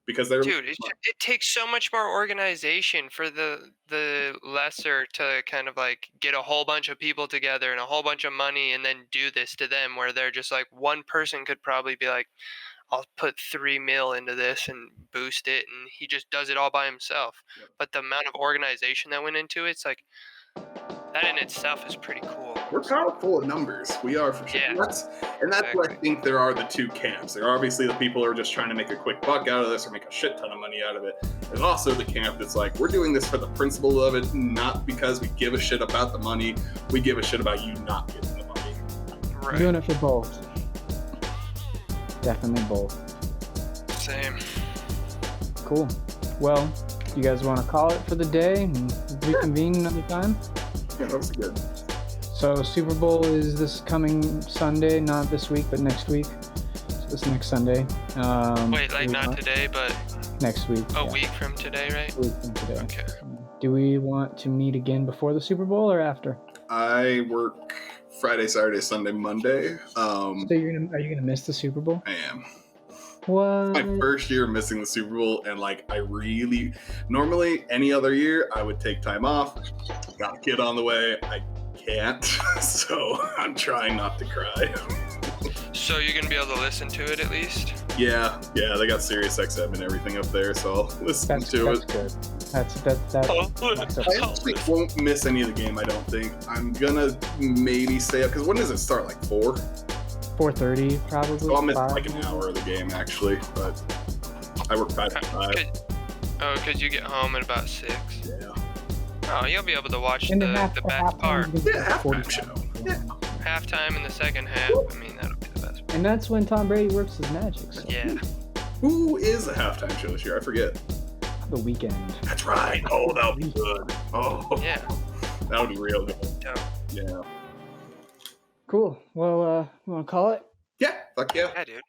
Because they're, dude, it takes so much more organization for the lesser to kind of like get a whole bunch of people together and a whole bunch of money and then do this to them, where they're just like, one person could probably be like, I'll put 3 mil into this and boost it, and he just does it all by himself. Yep. But the amount of organization that went into it's like, that in itself is pretty cool. We're powerful in numbers. We are, for sure. Yeah, and that's exactly. Where I think there are the two camps. There are obviously the people who are just trying to make a quick buck out of this or make a shit ton of money out of it. There's also the camp that's like, we're doing this for the principle of it, not because we give a shit about the money. We give a shit about you not getting the money. Right. Doing it for both. Definitely both. Same. Cool. Well, you guys want to call it for the day and reconvene another time? Yeah, that was good. So Super Bowl is this coming Sunday, not this week, but next week. So this next Sunday. Wait, like not today, but next week. A week from today, right? A week from today. Okay. Do we want to meet again before the Super Bowl or after? I work Friday, Saturday, Sunday, Monday. So are you gonna miss the Super Bowl? I am. What? My first year missing the Super Bowl, and like normally any other year I would take time off. Got a kid on the way. I can't, so I'm trying not to cry. So you're gonna be able to listen to it at least? Yeah, they got Sirius XM and everything up there, so I'll listen to it. That's good. That's I actually won't miss any of the game. I don't think. I'm gonna maybe stay up, because when does it start? Like 4? 4:30 probably. So I'll miss like an hour of the game actually, but I work 5 to 5. Oh, because you get home at about 6. Yeah. Oh, you'll be able to watch And the the best halftime part. is gonna be Yeah, halftime 45 show. minutes. Yeah. Halftime in the second half. I mean, that'll be the best part. And that's when Tom Brady works his magic. So. Yeah. Who is the halftime show this year? I forget. The Weekend. That's right. Oh, that would be good. Oh, Yeah. that would be real good. Dope. Yeah. Cool. Well, you want to call it? Yeah. Fuck yeah. Yeah, dude.